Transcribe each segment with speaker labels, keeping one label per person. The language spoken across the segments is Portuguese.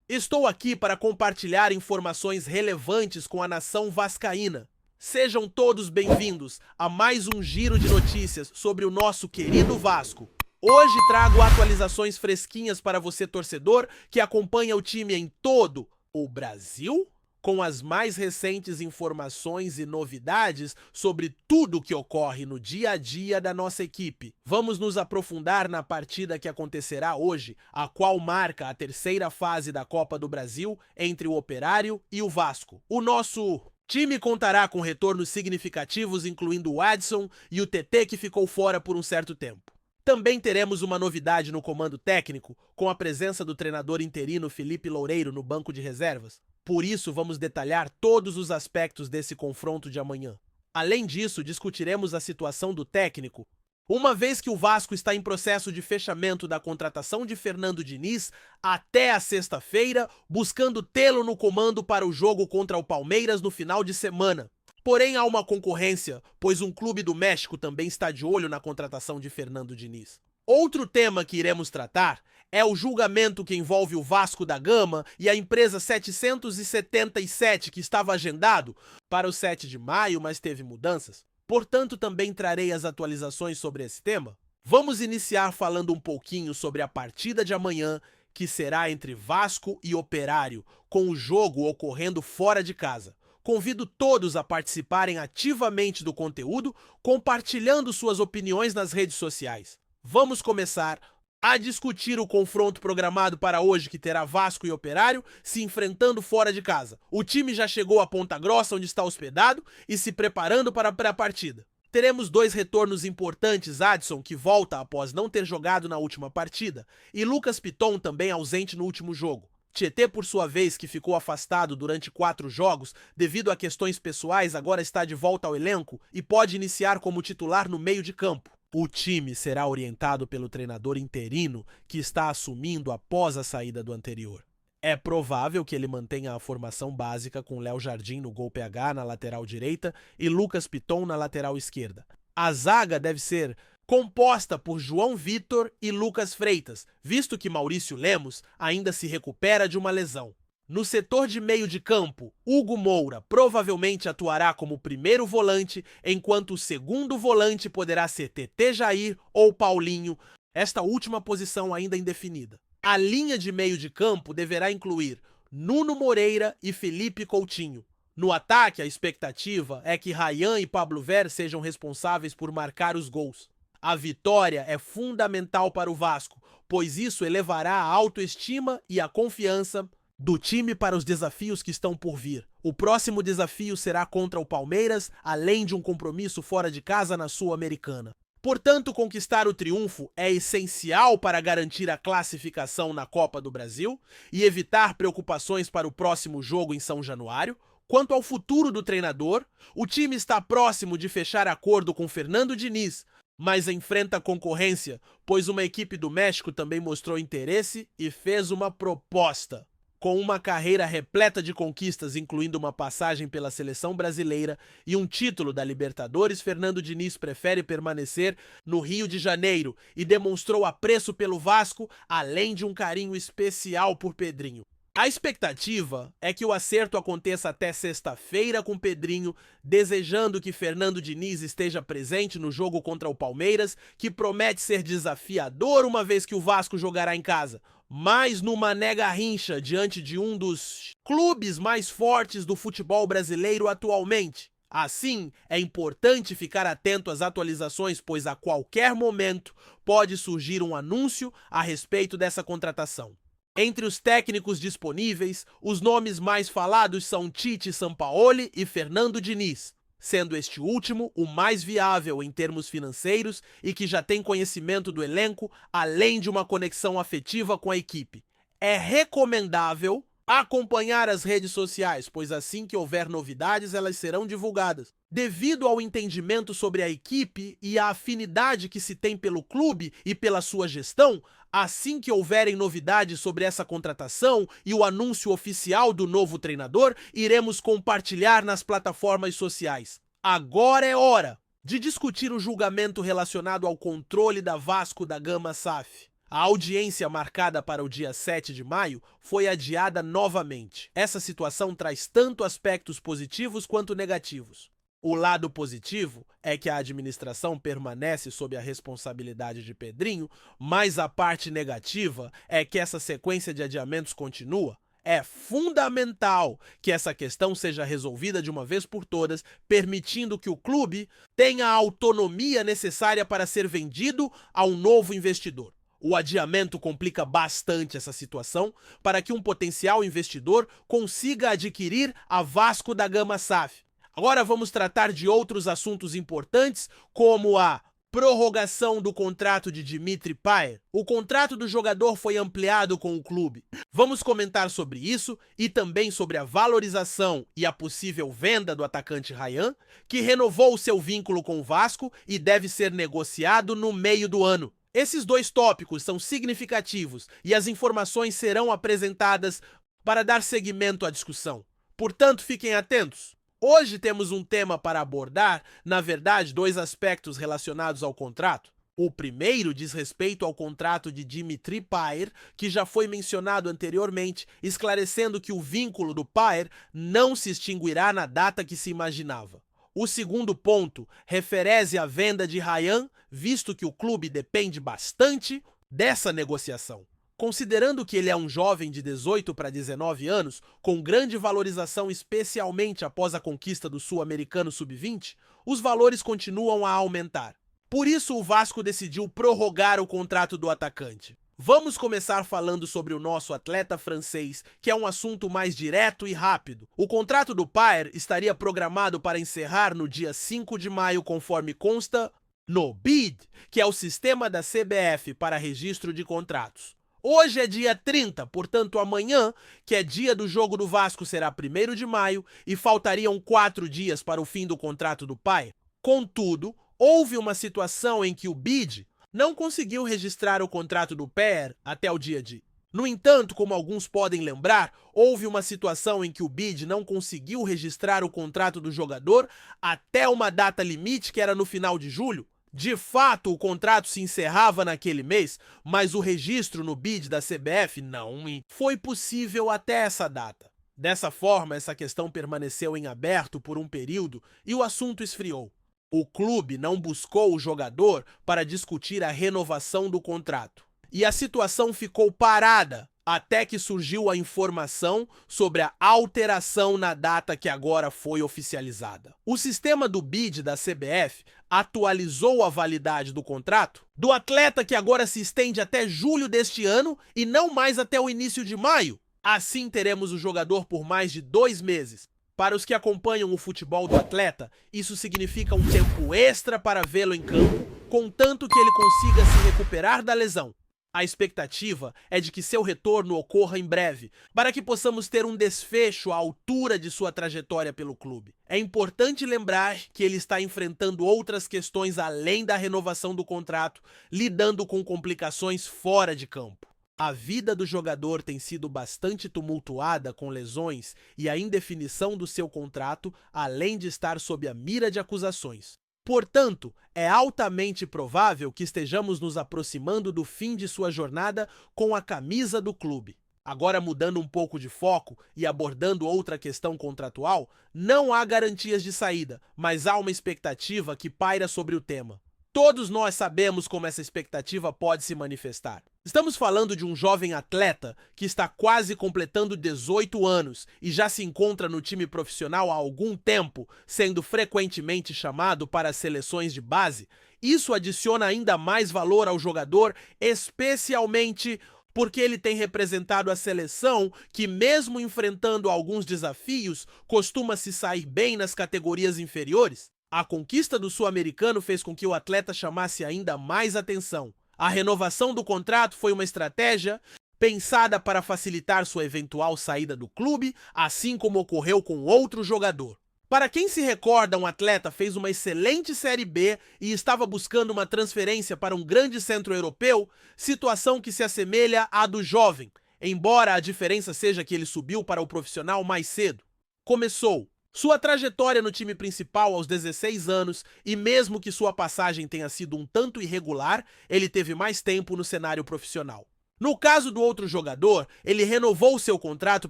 Speaker 1: Estou aqui para compartilhar informações relevantes com a nação vascaína. Sejam todos bem-vindos a mais um giro de notícias sobre o nosso querido Vasco. Hoje trago atualizações fresquinhas para você, torcedor, que acompanha o time em todo o Brasil, com as mais recentes informações e novidades sobre tudo que ocorre no dia a dia da nossa equipe. Vamos nos aprofundar na partida que acontecerá hoje, a qual marca a terceira fase da Copa do Brasil entre o Operário e o Vasco. O nosso time contará com retornos significativos, incluindo o Adson e o TT, que ficou fora por um certo tempo. Também teremos uma novidade no comando técnico, com a presença do treinador interino Felipe Loureiro no banco de reservas. Por isso, vamos detalhar todos os aspectos desse confronto de amanhã. Além disso, discutiremos a situação do técnico, uma vez que o Vasco está em processo de fechamento da contratação de Fernando Diniz até a sexta-feira, buscando tê-lo no comando para o jogo contra o Palmeiras no final de semana. Porém, há uma concorrência, pois um clube do México também está de olho na contratação de Fernando Diniz. Outro tema que iremos tratar é o julgamento que envolve o Vasco da Gama e a empresa 777, que estava agendado para o 7 de maio, mas teve mudanças. Portanto, também trarei as atualizações sobre esse tema. Vamos iniciar falando um pouquinho sobre a partida de amanhã, que será entre Vasco e Operário, com o jogo ocorrendo fora de casa. Convido todos a participarem ativamente do conteúdo, compartilhando suas opiniões nas redes sociais. Vamos começar a discutir o confronto programado para hoje, que terá Vasco e Operário se enfrentando fora de casa. O time já chegou a Ponta Grossa, onde está hospedado, e se preparando para a pré-partida. Teremos dois retornos importantes: Adson, que volta após não ter jogado na última partida, e Lucas Piton, também ausente no último jogo. Tietê, por sua vez, que ficou afastado durante 4 jogos devido a questões pessoais, agora está de volta ao elenco e pode iniciar como titular no meio de campo. O time será orientado pelo treinador interino, que está assumindo após a saída do anterior. É provável que ele mantenha a formação básica com Léo Jardim no gol PH na lateral direita e Lucas Piton na lateral esquerda. A zaga deve ser composta por João Vitor e Lucas Freitas, visto que Maurício Lemos ainda se recupera de uma lesão. No setor de meio de campo, Hugo Moura provavelmente atuará como primeiro volante, enquanto o segundo volante poderá ser TT Jair ou Paulinho, esta última posição ainda indefinida. A linha de meio de campo deverá incluir Nuno Moreira e Felipe Coutinho. No ataque, a expectativa é que Ryan e Pablo Ver sejam responsáveis por marcar os gols. A vitória é fundamental para o Vasco, pois isso elevará a autoestima e a confiança do time para os desafios que estão por vir. O próximo desafio será contra o Palmeiras, além de um compromisso fora de casa na Sul-Americana. Portanto, conquistar o triunfo é essencial para garantir a classificação na Copa do Brasil e evitar preocupações para o próximo jogo em São Januário. Quanto ao futuro do treinador, o time está próximo de fechar acordo com Fernando Diniz, mas enfrenta concorrência, pois uma equipe do México também mostrou interesse e fez uma proposta. Com uma carreira repleta de conquistas, incluindo uma passagem pela seleção brasileira e um título da Libertadores, Fernando Diniz prefere permanecer no Rio de Janeiro e demonstrou apreço pelo Vasco, além de um carinho especial por Pedrinho. A expectativa é que o acerto aconteça até sexta-feira com Pedrinho, desejando que Fernando Diniz esteja presente no jogo contra o Palmeiras, que promete ser desafiador uma vez que o Vasco jogará em casa, mas numa nega-rincha diante de um dos clubes mais fortes do futebol brasileiro atualmente. Assim, é importante ficar atento às atualizações, pois a qualquer momento pode surgir um anúncio a respeito dessa contratação. Entre os técnicos disponíveis, os nomes mais falados são Tite Sampaoli e Fernando Diniz, sendo este último o mais viável em termos financeiros e que já tem conhecimento do elenco, além de uma conexão afetiva com a equipe. É recomendável acompanhar as redes sociais, pois assim que houver novidades, elas serão divulgadas. Devido ao entendimento sobre a equipe e a afinidade que se tem pelo clube e pela sua gestão, assim que houverem novidades sobre essa contratação e o anúncio oficial do novo treinador, iremos compartilhar nas plataformas sociais. Agora é hora de discutir o julgamento relacionado ao controle da Vasco da Gama SAF. A audiência marcada para o dia 7 de maio foi adiada novamente. Essa situação traz tanto aspectos positivos quanto negativos. O lado positivo é que a administração permanece sob a responsabilidade de Pedrinho, mas a parte negativa é que essa sequência de adiamentos continua. É fundamental que essa questão seja resolvida de uma vez por todas, permitindo que o clube tenha a autonomia necessária para ser vendido a um novo investidor. O adiamento complica bastante essa situação para que um potencial investidor consiga adquirir a Vasco da Gama SAF. Agora vamos tratar de outros assuntos importantes, como a prorrogação do contrato de Dimitri Payet. O contrato do jogador foi ampliado com o clube. Vamos comentar sobre isso e também sobre a valorização e a possível venda do atacante Ryan, que renovou seu vínculo com o Vasco e deve ser negociado no meio do ano. Esses dois tópicos são significativos e as informações serão apresentadas para dar seguimento à discussão. Portanto, fiquem atentos. Hoje temos um tema para abordar, na verdade, dois aspectos relacionados ao contrato. O primeiro diz respeito ao contrato de Dimitri Payet, que já foi mencionado anteriormente, esclarecendo que o vínculo do Payet não se extinguirá na data que se imaginava. O segundo ponto refere-se à venda de Ryan, visto que o clube depende bastante dessa negociação. Considerando que ele é um jovem de 18 para 19 anos, com grande valorização especialmente após a conquista do Sul-Americano Sub-20, os valores continuam a aumentar. Por isso o Vasco decidiu prorrogar o contrato do atacante. Vamos começar falando sobre o nosso atleta francês, que é um assunto mais direto e rápido. O contrato do Payet estaria programado para encerrar no dia 5 de maio, conforme consta no BID, que é o sistema da CBF para registro de contratos. Hoje é dia 30, portanto amanhã, que é dia do jogo do Vasco, será 1º de maio e faltariam 4 dias para o fim do contrato do Payet. Contudo, houve uma situação em que o BID não conseguiu registrar o contrato do Payet até o dia D. No entanto, como alguns podem lembrar, houve uma situação em que o BID não conseguiu registrar o contrato do jogador até uma data limite, que era no final de julho. De fato, o contrato se encerrava naquele mês, mas o registro no BID da CBF não foi possível até essa data. Dessa forma, essa questão permaneceu em aberto por um período e o assunto esfriou. O clube não buscou o jogador para discutir a renovação do contrato. E a situação ficou parada até que surgiu a informação sobre a alteração na data que agora foi oficializada. O sistema do BID da CBF atualizou a validade do contrato do atleta, que agora se estende até julho deste ano e não mais até o início de maio. Assim teremos o jogador por mais de 2 meses. Para os que acompanham o futebol do atleta, isso significa um tempo extra para vê-lo em campo, contanto que ele consiga se recuperar da lesão. A expectativa é de que seu retorno ocorra em breve, para que possamos ter um desfecho à altura de sua trajetória pelo clube. É importante lembrar que ele está enfrentando outras questões além da renovação do contrato, lidando com complicações fora de campo. A vida do jogador tem sido bastante tumultuada com lesões e a indefinição do seu contrato, além de estar sob a mira de acusações. Portanto, é altamente provável que estejamos nos aproximando do fim de sua jornada com a camisa do clube. Agora, mudando um pouco de foco e abordando outra questão contratual, não há garantias de saída, mas há uma expectativa que paira sobre o tema. Todos nós sabemos como essa expectativa pode se manifestar. Estamos falando de um jovem atleta que está quase completando 18 anos e já se encontra no time profissional há algum tempo, sendo frequentemente chamado para as seleções de base. Isso adiciona ainda mais valor ao jogador, especialmente porque ele tem representado a seleção que, mesmo enfrentando alguns desafios, costuma se sair bem nas categorias inferiores. A conquista do Sul-Americano fez com que o atleta chamasse ainda mais atenção. A renovação do contrato foi uma estratégia pensada para facilitar sua eventual saída do clube, assim como ocorreu com outro jogador. Para quem se recorda, um atleta fez uma excelente Série B e estava buscando uma transferência para um grande centro europeu, situação que se assemelha à do jovem, embora a diferença seja que ele subiu para o profissional mais cedo. Começou Sua trajetória no time principal aos 16 anos, e mesmo que sua passagem tenha sido um tanto irregular, ele teve mais tempo no cenário profissional. No caso do outro jogador, ele renovou seu contrato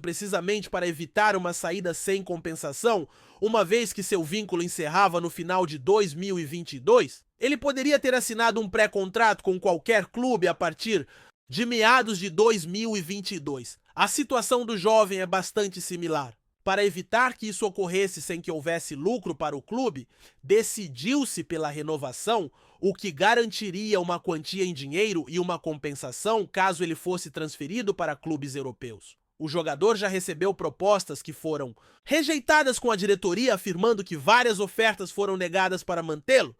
Speaker 1: precisamente para evitar uma saída sem compensação, uma vez que seu vínculo encerrava no final de 2022. Ele poderia ter assinado um pré-contrato com qualquer clube a partir de meados de 2022. A situação do jovem é bastante similar. Para evitar que isso ocorresse sem que houvesse lucro para o clube, decidiu-se pela renovação, o que garantiria uma quantia em dinheiro e uma compensação caso ele fosse transferido para clubes europeus. O jogador já recebeu propostas que foram rejeitadas com a diretoria, afirmando que várias ofertas foram negadas para mantê-lo.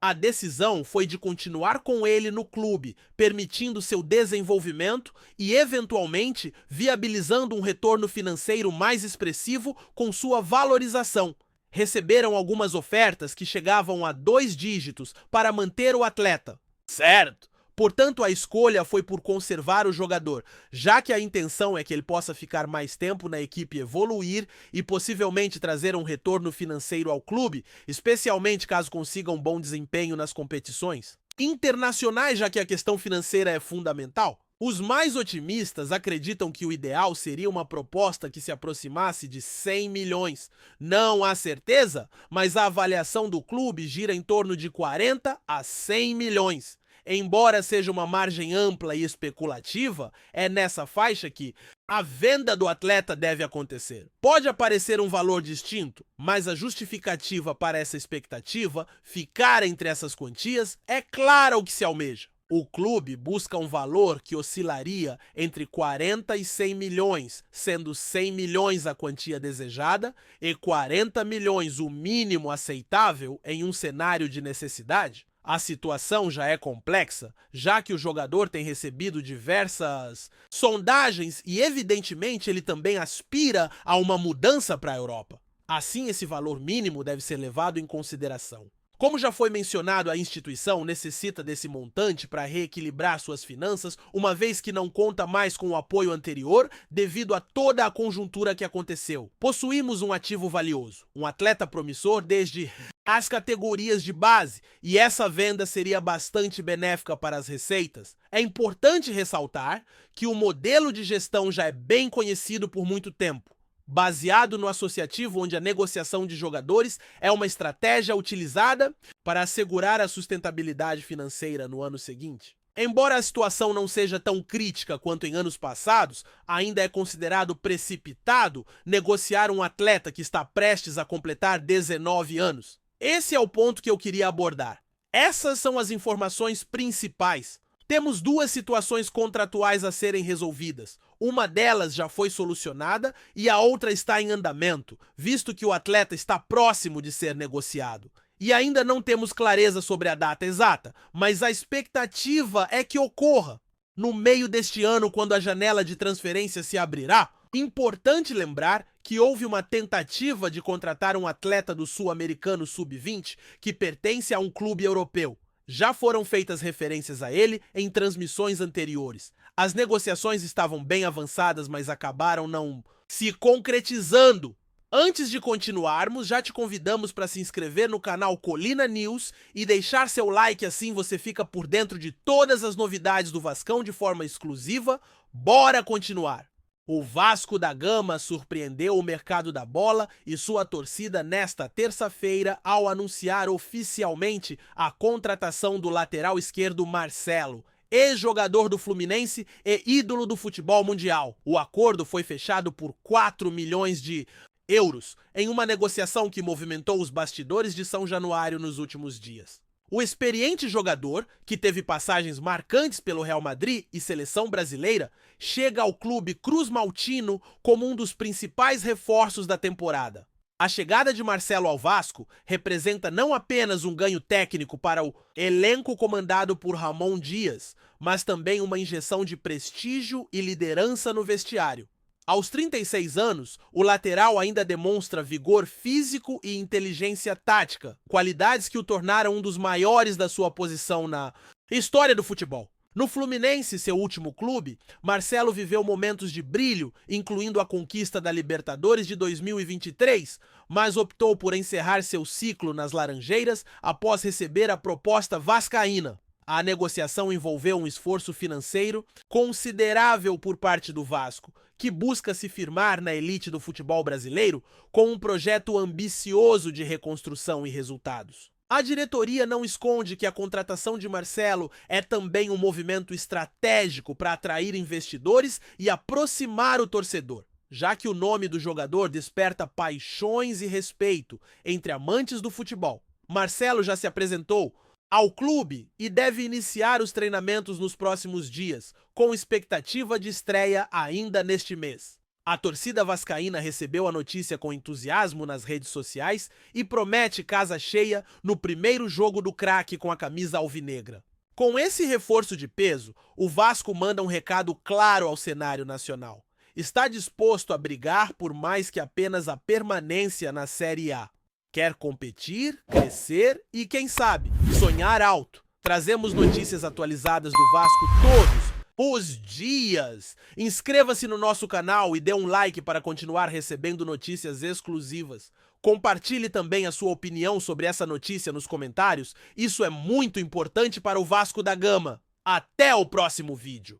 Speaker 1: A decisão foi de continuar com ele no clube, permitindo seu desenvolvimento e, eventualmente, viabilizando um retorno financeiro mais expressivo com sua valorização. Receberam algumas ofertas que chegavam a 2 dígitos para manter o atleta. Certo! Portanto, a escolha foi por conservar o jogador, já que a intenção é que ele possa ficar mais tempo na equipe, evoluir e possivelmente trazer um retorno financeiro ao clube, especialmente caso consiga um bom desempenho nas competições internacionais, já que a questão financeira é fundamental. Os mais otimistas acreditam que o ideal seria uma proposta que se aproximasse de 100 milhões. Não há certeza, mas a avaliação do clube gira em torno de 40 a 100 milhões. Embora seja uma margem ampla e especulativa, é nessa faixa que a venda do atleta deve acontecer. Pode aparecer um valor distinto, mas a justificativa para essa expectativa ficar entre essas quantias é clara o que se almeja. O clube busca um valor que oscilaria entre 40 e 100 milhões, sendo 100 milhões a quantia desejada e 40 milhões o mínimo aceitável em um cenário de necessidade. A situação já é complexa, já que o jogador tem recebido diversas sondagens e, evidentemente, ele também aspira a uma mudança para a Europa. Assim, esse valor mínimo deve ser levado em consideração. Como já foi mencionado, a instituição necessita desse montante para reequilibrar suas finanças, uma vez que não conta mais com o apoio anterior devido a toda a conjuntura que aconteceu. Possuímos um ativo valioso, um atleta promissor desde as categorias de base, e essa venda seria bastante benéfica para as receitas. É importante ressaltar que o modelo de gestão já é bem conhecido por muito tempo, baseado no associativo, onde a negociação de jogadores é uma estratégia utilizada para assegurar a sustentabilidade financeira no ano seguinte. Embora a situação não seja tão crítica quanto em anos passados, ainda é considerado precipitado negociar um atleta que está prestes a completar 19 anos. Esse é o ponto que eu queria abordar. Essas são as informações principais. Temos 2 situações contratuais a serem resolvidas. Uma delas já foi solucionada e a outra está em andamento, visto que o atleta está próximo de ser negociado. E ainda não temos clareza sobre a data exata, mas a expectativa é que ocorra no meio deste ano, quando a janela de transferência se abrirá. Importante lembrar que houve uma tentativa de contratar um atleta do Sul-Americano Sub-20 que pertence a um clube europeu. Já foram feitas referências a ele em transmissões anteriores. As negociações estavam bem avançadas, mas acabaram não se concretizando. Antes de continuarmos, já te convidamos para se inscrever no canal Colina News e deixar seu like, assim você fica por dentro de todas as novidades do Vascão de forma exclusiva. Bora continuar! O Vasco da Gama surpreendeu o mercado da bola e sua torcida nesta terça-feira ao anunciar oficialmente a contratação do lateral esquerdo Marcelo, ex-jogador do Fluminense e ídolo do futebol mundial. O acordo foi fechado por 4 milhões de euros em uma negociação que movimentou os bastidores de São Januário nos últimos dias. O experiente jogador, que teve passagens marcantes pelo Real Madrid e seleção brasileira, chega ao clube cruzmaltino como um dos principais reforços da temporada. A chegada de Marcelo ao Vasco representa não apenas um ganho técnico para o elenco comandado por Ramon Dias, mas também uma injeção de prestígio e liderança no vestiário. Aos 36 anos, o lateral ainda demonstra vigor físico e inteligência tática, qualidades que o tornaram um dos maiores da sua posição na história do futebol. No Fluminense, seu último clube, Marcelo viveu momentos de brilho, incluindo a conquista da Libertadores de 2023, mas optou por encerrar seu ciclo nas Laranjeiras após receber a proposta vascaína. A negociação envolveu um esforço financeiro considerável por parte do Vasco, que busca se firmar na elite do futebol brasileiro com um projeto ambicioso de reconstrução e resultados. A diretoria não esconde que a contratação de Marcelo é também um movimento estratégico para atrair investidores e aproximar o torcedor, já que o nome do jogador desperta paixões e respeito entre amantes do futebol. Marcelo já se apresentou ao clube e deve iniciar os treinamentos nos próximos dias, com expectativa de estreia ainda neste mês. A torcida vascaína recebeu a notícia com entusiasmo nas redes sociais e promete casa cheia no primeiro jogo do craque com a camisa alvinegra. Com esse reforço de peso, o Vasco manda um recado claro ao cenário nacional. Está disposto a brigar por mais que apenas a permanência na Série A. Quer competir, crescer e, quem sabe, sonhar alto. Trazemos notícias atualizadas do Vasco todos os dias. Inscreva-se no nosso canal e dê um like para continuar recebendo notícias exclusivas. Compartilhe também a sua opinião sobre essa notícia nos comentários. Isso é muito importante para o Vasco da Gama. Até o próximo vídeo.